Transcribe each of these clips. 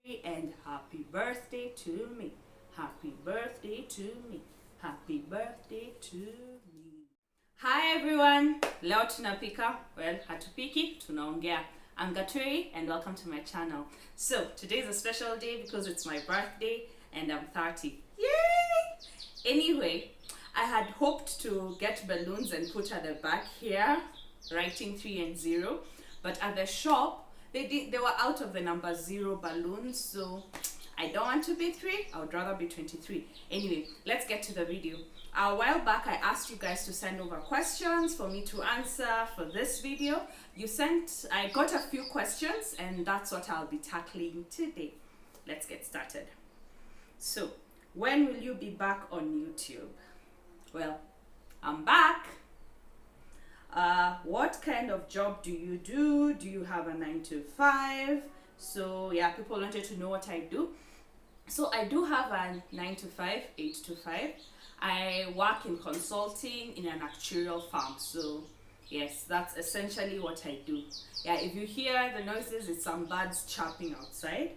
And happy birthday to me. Happy birthday to me. Happy birthday to me. Hi everyone. Leo tunapika. Well, hatupiki, tunaongea. I'm Gaturi and welcome to my channel. So, today is a special day because it's my birthday and I'm 30. Yay! Anyway, I had hoped to get balloons and put at the back here, writing 3 and 0, but at the shop, they were out of the number 0 balloons, so I don't want to be 3. I would rather be 23. Anyway, let's get to the video. A while back, I asked you guys to send over questions for me to answer for this video. I got a few questions, and that's what I'll be tackling today. Let's get started. So, when will you be back on YouTube? Well, I'm back. What kind of job do you do? Do you have a 9 to 5? So yeah, people wanted to know what I do. So I do have a 9 to 5, 8 to 5. I work in consulting in an actuarial firm. So yes, that's essentially what I do. Yeah, if you hear the noises, it's some birds chirping outside.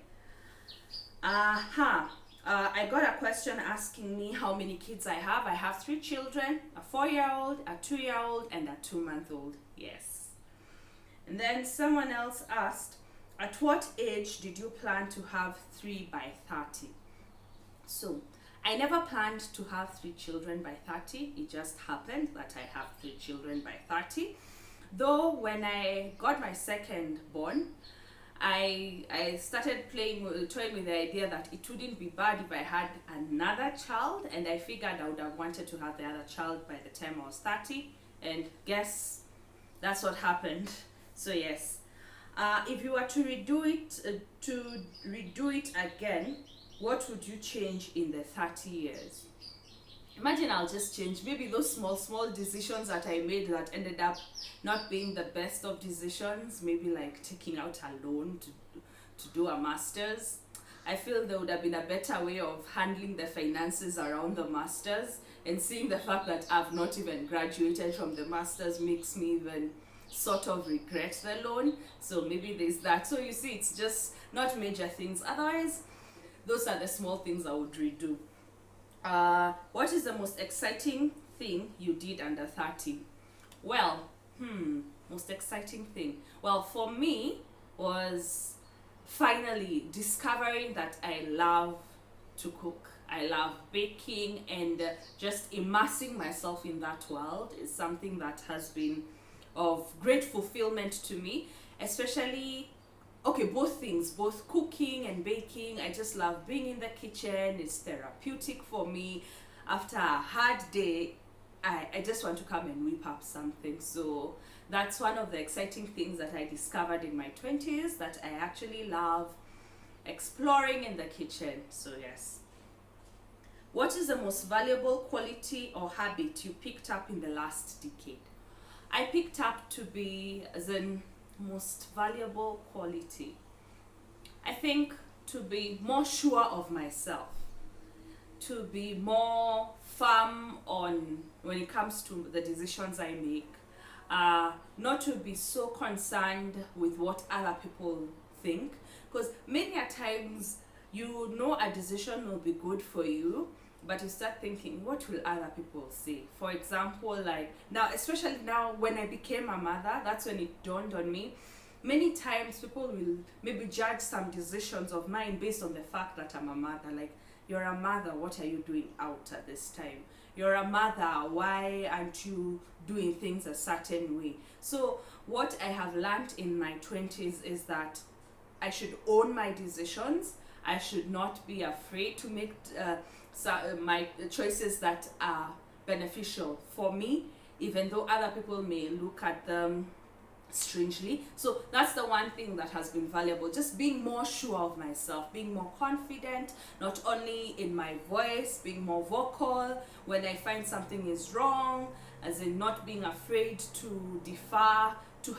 I got a question asking me how many kids I have. I have 3 children, a 4-year-old, a 2-year-old, and a 2-month-old. Yes. And then someone else asked, at what age did you plan to have 3 by 30? So, I never planned to have 3 children by 30. It just happened that I have 3 children by 30. Though when I got my second born, I started toying with the idea that it wouldn't be bad if I had another child, and I figured I would have wanted to have the other child by the time I was 30, and guess that's what happened. So yes, if you were to redo it again, what would you change in the 30 years? Imagine I'll just change maybe those small decisions that I made that ended up not being the best of decisions, maybe like taking out a loan to do a master's. I feel there would have been a better way of handling the finances around the master's, and seeing the fact that I've not even graduated from the master's makes me even sort of regret the loan. So maybe there's that. So you see, it's just not major things. Otherwise, those are the small things I would redo. What is the most exciting thing you did under 30? Well, most exciting thing. Well, for me was finally discovering that I love to cook. I love baking, and just immersing myself in that world is something that has been of great fulfillment to me, especially both things, both cooking and baking. I just love being in the kitchen. It's therapeutic for me. After a hard day, I just want to come and whip up something. So that's one of the exciting things that I discovered in my 20s, that I actually love exploring in the kitchen. So yes. What is the most valuable quality or habit you picked up in the last decade? I picked up to be as in most valuable quality, I think, to be more sure of myself, to be more firm on when it comes to the decisions I make, not to be so concerned with what other people think, because many a times you know a decision will be good for you, but you start thinking, what will other people say? For example, like now, especially now when I became a mother, that's when it dawned on me. Many times people will maybe judge some decisions of mine based on the fact that I'm a mother. Like, you're a mother, what are you doing out at this time? You're a mother, why aren't you doing things a certain way? So what I have learned in my 20s is that I should own my decisions. I should not be afraid to make my choices that are beneficial for me, even though other people may look at them strangely. So that's the one thing that has been valuable, just being more sure of myself, being more confident, not only in my voice, being more vocal when I find something is wrong, as in not being afraid to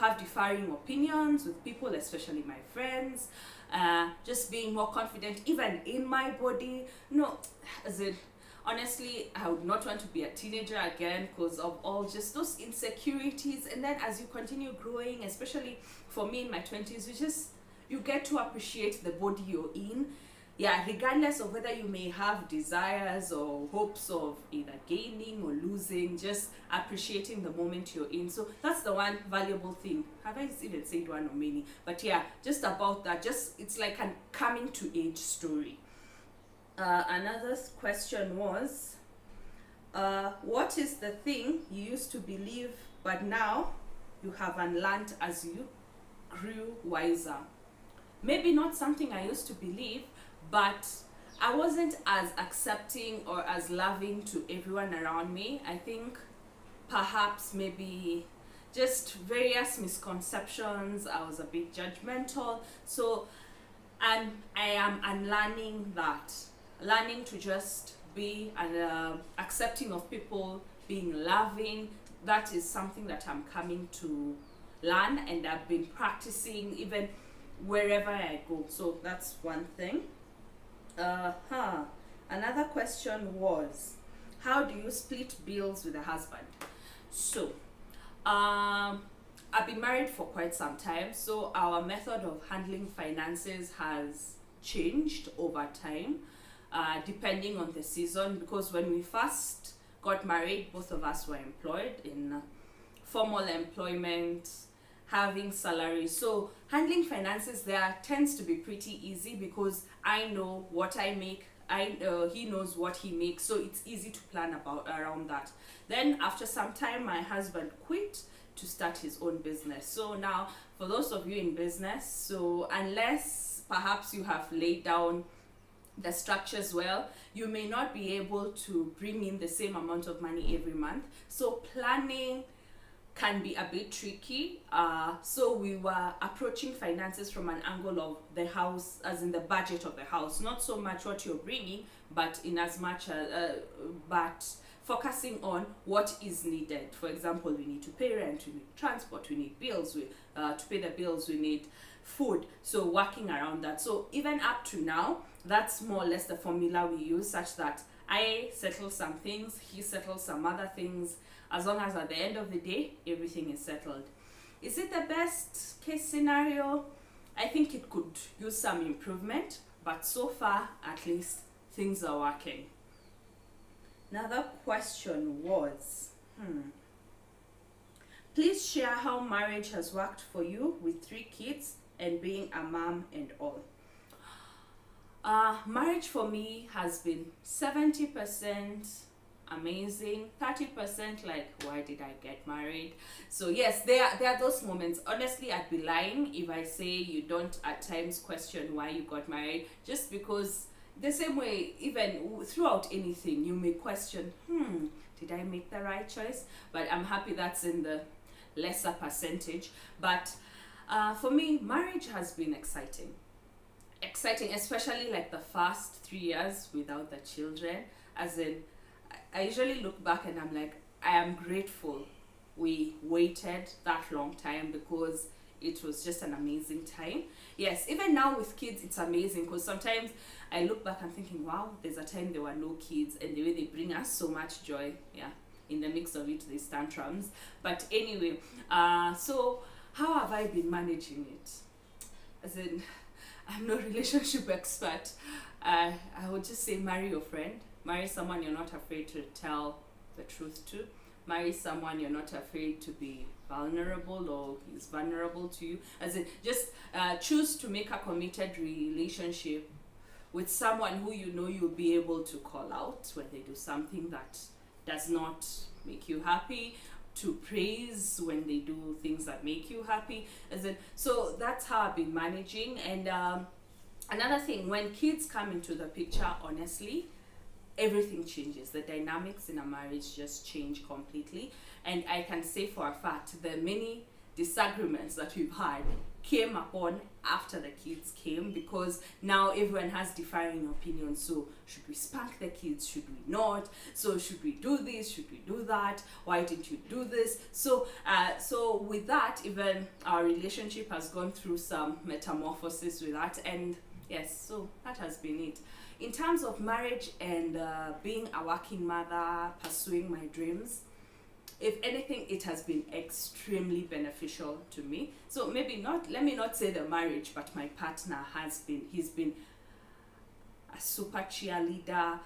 have differing opinions with people, especially my friends. Just being more confident even in my body. No, as in, honestly, I would not want to be a teenager again because of all just those insecurities. And then as you continue growing, especially for me in my 20s, you get to appreciate the body you're in. Yeah, regardless of whether you may have desires or hopes of either gaining or losing, just appreciating the moment you're in. So that's the one valuable thing. Have I even said one or many? But yeah, just about that. Just, it's like a coming to age story. Another question was, what is the thing you used to believe but now you have unlearned as you grew wiser? Maybe not something I used to believe, but I wasn't as accepting or as loving to everyone around me. I think perhaps maybe just various misconceptions. I was a bit judgmental. So, and I am unlearning that, learning to just be accepting of people, being loving. That is something that I'm coming to learn, and I've been practicing even wherever I go. So that's one thing. Another question was, how do you split bills with a husband? So I've been married for quite some time, so our method of handling finances has changed over time, depending on the season, because when we first got married, both of us were employed in formal employment, having salaries. So handling finances there tends to be pretty easy because I know what I make, he knows what he makes, so it's easy to plan around that. Then after some time, my husband quit to start his own business. So now, for those of you in business, so unless perhaps you have laid down the structures well, you may not be able to bring in the same amount of money every month. So planning can be a bit tricky. So we were approaching finances from an angle of the house, as in the budget of the house, not so much what you're bringing, but in as much but focusing on what is needed. For example, we need to pay rent, we need transport, we need bills, to pay the bills, we need food. So working around that. So even up to now, that's more or less the formula we use, such that I settle some things, he settles some other things, as long as at the end of the day, everything is settled. Is it the best case scenario? I think it could use some improvement, but so far, at least, things are working. Another question was, please share how marriage has worked for you with 3 kids and being a mom and all. Marriage for me has been 70% amazing, 30% like, why did I get married? So yes, there are those moments. Honestly, I'd be lying if I say you don't at times question why you got married, just because the same way, even throughout anything, you may question, did I make the right choice? But I'm happy that's in the lesser percentage. But for me, marriage has been exciting, especially like the first 3 years without the children. As in, I usually look back and I'm like, I am grateful we waited that long time, because it was just an amazing time. Yes, even now with kids, it's amazing, because sometimes I look back and thinking, wow, there's a time there were no kids, and the way they bring us so much joy. Yeah, in the mix of it, there's tantrums. But anyway, so how have I been managing it? As in, I'm no relationship expert. I would just say, marry your friend. Marry someone you're not afraid to tell the truth to. Marry someone you're not afraid to be vulnerable, or is vulnerable to you. As in, just choose to make a committed relationship with someone who you know you'll be able to call out when they do something that does not make you happy, to praise when they do things that make you happy. As in, so that's how I've been managing. And another thing, when kids come into the picture, honestly, everything changes. The dynamics in a marriage just change completely. And I can say for a fact, the many disagreements that we've had came upon after the kids came, because now everyone has differing opinions. So should we spank the kids? Should we not? So should we do this? Should we do that? Why didn't you do this? So so with that, even our relationship has gone through some metamorphosis with that. And yes, so that has been it. In terms of marriage and being a working mother, pursuing my dreams, if anything, it has been extremely beneficial to me. So maybe not, let me not say the marriage, but my partner has been, he's been a super cheerleader.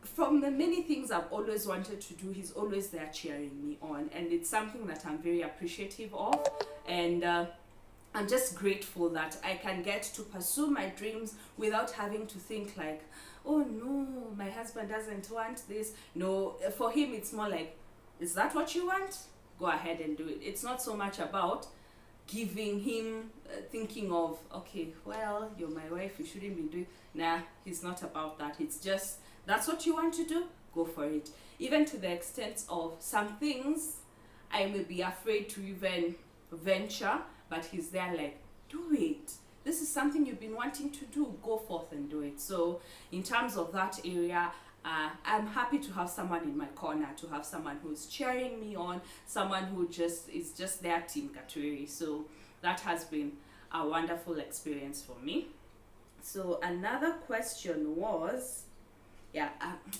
From the many things I've always wanted to do, he's always there cheering me on, and it's something that I'm very appreciative of. And I'm just grateful that I can get to pursue my dreams without having to think like, oh no, my husband doesn't want this. No, for him it's more like, is that what you want? Go ahead and do it. It's not so much about giving him thinking of, okay, well, you're my wife, you shouldn't be doing. Nah, he's not about that. It's just, that's what you want to do, go for it. Even to the extent of some things I may be afraid to even venture, but he's there like, do it. This is something you've been wanting to do, go forth and do it. So in terms of that area, I'm happy to have someone in my corner, to have someone who's cheering me on, someone who just is just their team Katuri. So that has been a wonderful experience for me. So another question was, yeah,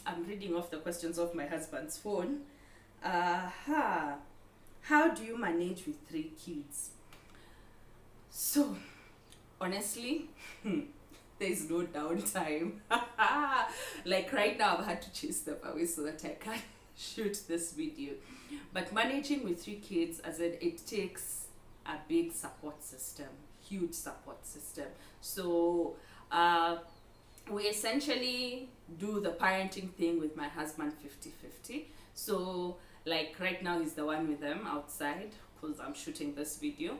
I'm reading off the questions off my husband's phone. How do you manage with 3 kids? So honestly, there's no downtime. Like right now I've had to chase them away so that I can shoot this video. But managing with 3 kids, as it takes a big support system, huge support system. So we essentially do the parenting thing with my husband 50-50. So like right now he's the one with them outside because I'm shooting this video.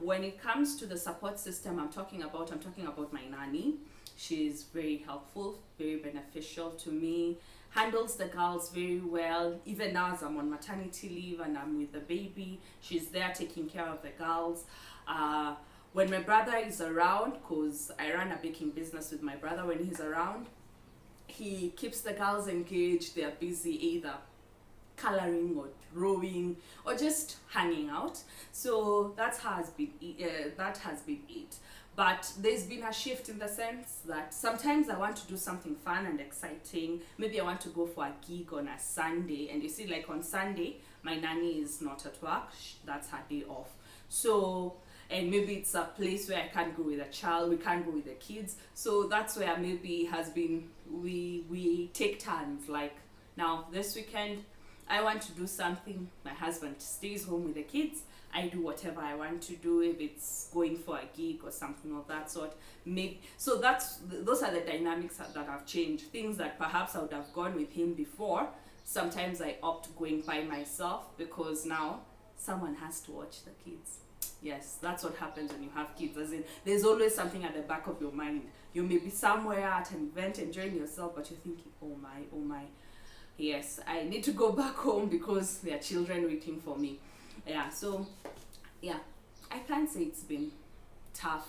When it comes to the support system I'm talking about my nanny. She's very helpful, very beneficial to me, handles the girls very well. Even now as I'm on maternity leave and I'm with the baby, she's there taking care of the girls. When my brother is around, because I run a baking business with my brother, when he's around, he keeps the girls engaged. They're busy either coloring or drawing or just hanging out. So that has been it. But there's been a shift in the sense that sometimes I want to do something fun and exciting. Maybe I want to go for a gig on a Sunday, and you see, like on Sunday my nanny is not at work, that's her day off. So, and maybe it's a place where I can't go with a child, we can't go with the kids. So that's where maybe has been, we take turns. Like now this weekend I want to do something, my husband stays home with the kids, I do whatever I want to do, if it's going for a gig or something of that sort. Maybe, so those are the dynamics that have changed. Things that perhaps I would have gone with him before, sometimes I opt going by myself because now someone has to watch the kids. Yes, that's what happens when you have kids. As in, there's always something at the back of your mind. You may be somewhere at an event enjoying yourself, but you're thinking, oh my, yes, I need to go back home because there are children waiting for me. Yeah, so yeah, I can't say it's been tough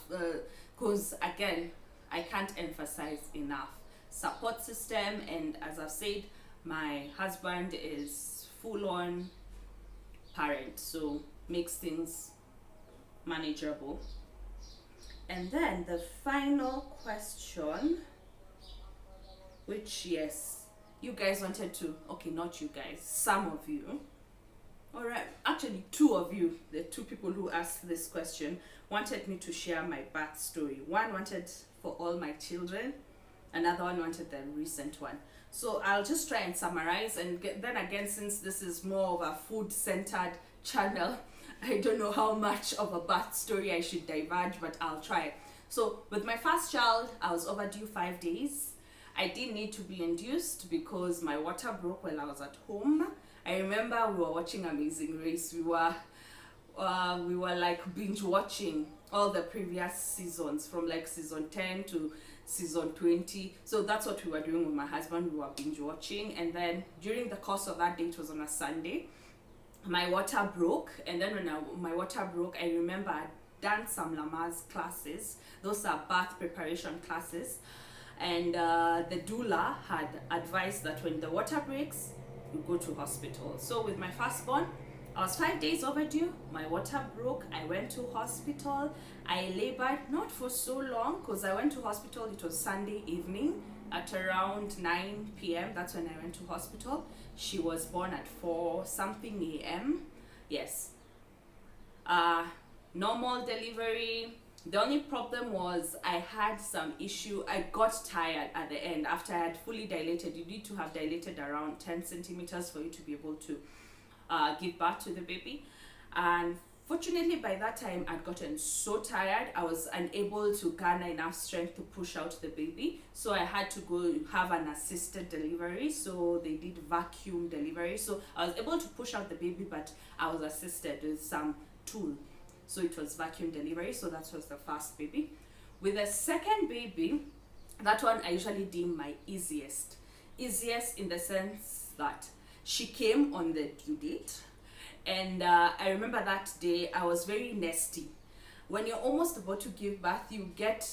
because again, I can't emphasize enough support system, and as I've said, my husband is full-on parent, so makes things manageable. And then the final question, which yes, you guys wanted to, okay, not you guys, some of you, all right, actually 2 of you, the 2 people who asked this question wanted me to share my birth story. One wanted for all my children, another one wanted the recent one. So I'll just try and summarize, and then again, since this is more of a food centered channel, I don't know how much of a birth story I should diverge, but I'll try. So with my first child, I was overdue 5 days. I didn't need to be induced because my water broke while I was at home. I remember we were watching Amazing Race. We were like binge watching all the previous seasons from like season 10 to season 20. So that's what we were doing with my husband. We were binge watching, and then during the course of that day, it was on a Sunday, my water broke. And then when my water broke, I remember I'd done some Lamaze classes. Those are birth preparation classes, and the doula had advised that when the water breaks, you go to hospital. So with my firstborn, I was 5 days overdue. My water broke. I went to hospital. I labored not for so long because I went to hospital. It was Sunday evening at around 9 p.m. That's when I went to hospital. She was born at 4 something a.m. Yes. Normal delivery. The only problem was I had some issue. I got tired at the end after I had fully dilated. You need to have dilated around 10 centimeters for you to be able to give birth to the baby. And fortunately, by that time, I'd gotten so tired, I was unable to garner enough strength to push out the baby. So I had to go have an assisted delivery. So they did vacuum delivery. So I was able to push out the baby, but I was assisted with some tool. So it was vacuum delivery. So that was the first baby. With the second baby, that one I usually deem my easiest. Easiest in the sense that she came on the due date. And I remember that day I was very nesty. When you're almost about to give birth, you get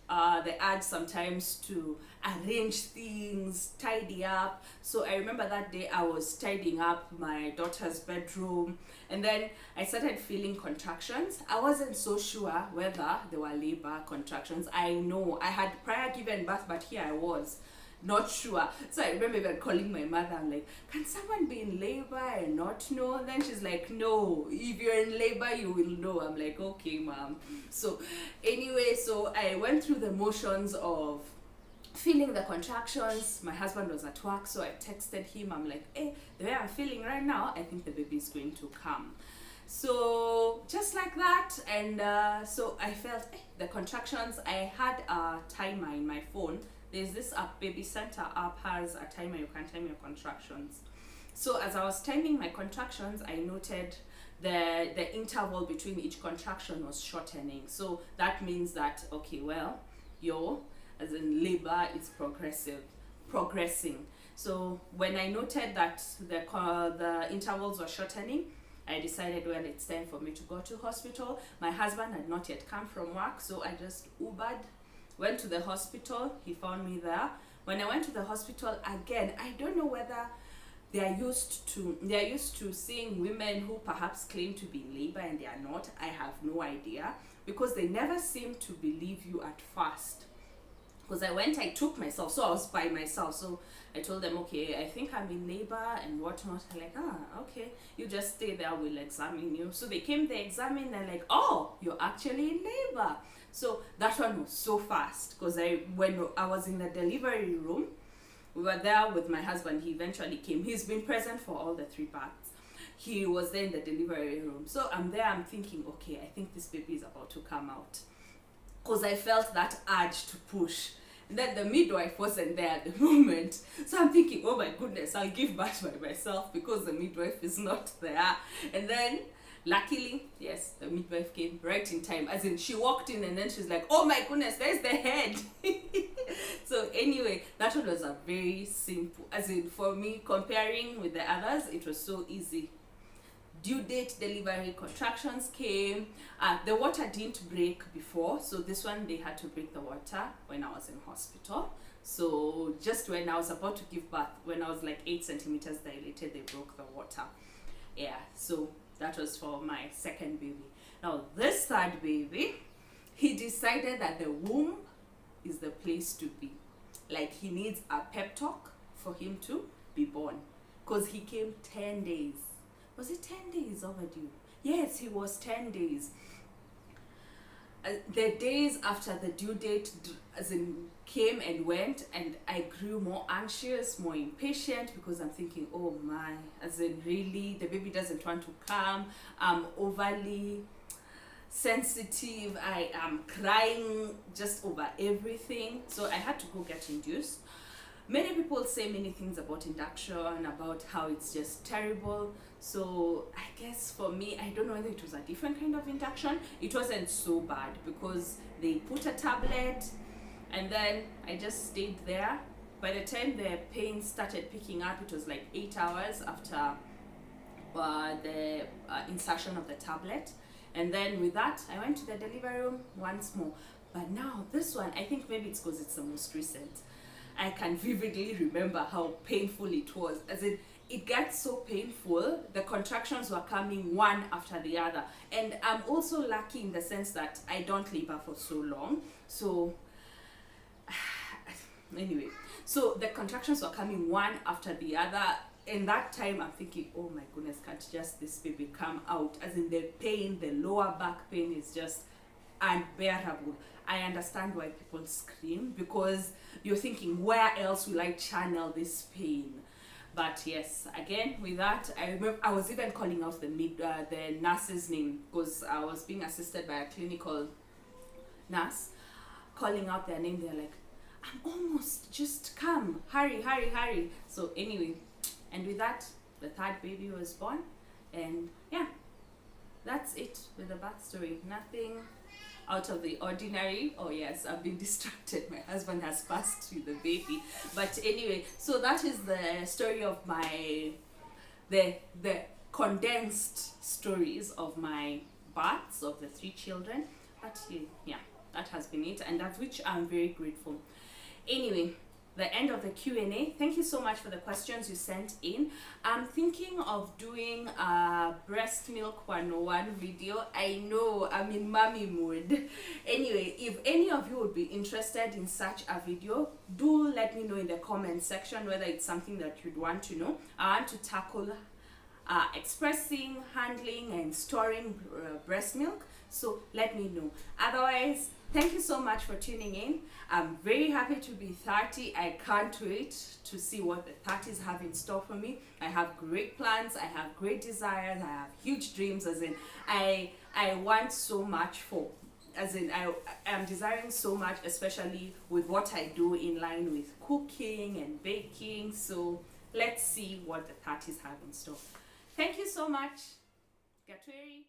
the urge sometimes to arrange things, tidy up. So I remember that day I was tidying up my daughter's bedroom, and then I started feeling contractions. I wasn't so sure whether they were labor contractions. I know I had prior given birth, but here I was not sure. So I remember even calling my mother. I'm like, can someone be in labor and not know? Then she's like, no, if you're in labor you will know. I'm like, okay mom. So anyway, so I went through the motions of feeling the contractions. My husband was at work, so I texted him. I'm like, hey, the way I'm feeling right now, I think the baby is going to come. So just like that, and so I felt the contractions. I had a timer in my phone. There's this app, Baby Center app has a timer. You can time your contractions. So as I was timing my contractions, I noted the interval between each contraction was shortening. So that means that, okay, well, as in labor is progressing. So when I noted that the intervals were shortening, I decided, well, it's time for me to go to hospital. My husband had not yet come from work, so I just Ubered. Went to the hospital. He found me there. When I went to the hospital again, I don't know whether they are used to seeing women who perhaps claim to be in labor and they are not. I have no idea, because they never seem to believe you at first. Because I took myself, so I was by myself. So I told them, okay, I think I'm in labor and whatnot. I'm like, okay, you just stay there, we'll examine you. So they came, they examined, and like, oh, you're actually in labor. So that one was so fast, because when I was in the delivery room, we were there with my husband. He eventually came. He's been present for all the 3 parts. He was there in the delivery room. So I'm there, I'm thinking, okay, I think this baby is about to come out. Because I felt that urge to push. And then the midwife wasn't there at the moment. So I'm thinking, oh my goodness, I'll give birth by myself because the midwife is not there. And then luckily, yes, the midwife came right in time. As in, she walked in and then she's like, oh my goodness, there's the head. So anyway, that one was a very simple, as in for me, comparing with the others, it was so easy. Due date, delivery, contractions came. The water didn't break before, so this one they had to break the water when I was in hospital. So just when I was about to give birth, when I was like 8 centimeters dilated, they broke the water. Yeah, so that was for my second baby. Now this third baby, he decided that the womb is the place to be. Like, he needs a pep talk for him to be born, because he came 10 days. Was it 10 days overdue? Yes, he was 10 days. The days after the due date, as in, came and went, and I grew more anxious, more impatient, because I'm thinking, oh my, as in, really, the baby doesn't want to come. I'm overly sensitive. I am crying just over everything. So I had to go get induced. Many people say many things about induction, about how it's just terrible. So I guess for me, I don't know whether it was a different kind of induction. It wasn't so bad, because they put a tablet and then I just stayed there. By the time the pain started picking up, it was like 8 hours after the insertion of the tablet. And then with that, I went to the delivery room once more. But now this one, I think maybe it's because it's the most recent. I can vividly remember how painful it was. As in, it gets so painful. The contractions were coming one after the other, and I'm also lucky in the sense that I don't labor for so long. So anyway, so the contractions were coming one after the other. In that time, I'm thinking, oh my goodness, can't just this baby come out? As in, the pain, the lower back pain is just unbearable. I understand why people scream, because you're thinking, where else will I channel this pain? But yes, again, with that, I remember I was even calling out the nurse's name, because I was being assisted by a clinical nurse, calling out their name. They're like, I'm almost, just come, hurry, hurry, hurry. So anyway, and with that, the third baby was born, and yeah, that's it with the birth story. Nothing out of the ordinary. Oh yes, I've been distracted. My husband has passed with the baby. But anyway, so that is the story of my, the condensed stories of my births of the 3 children. But yeah, that has been it, and of which I'm very grateful. Anyway, the end of the Q&A. Thank you so much for the questions you sent in. I'm thinking of doing a breast milk 101 video. I know I'm in mommy mood. Anyway, if any of you would be interested in such a video, do let me know in the comment section whether it's something that you'd want to know. I want to tackle expressing, handling, and storing breast milk. So let me know. Otherwise, thank you so much for tuning in. I'm very happy to be 30. I can't wait to see what the 30s have in store for me. I have great plans. I have great desires. I have huge dreams. As in, I want so much for, as in, I am desiring so much, especially with what I do in line with cooking and baking. So let's see what the 30s have in store. Thank you so much. Get ready.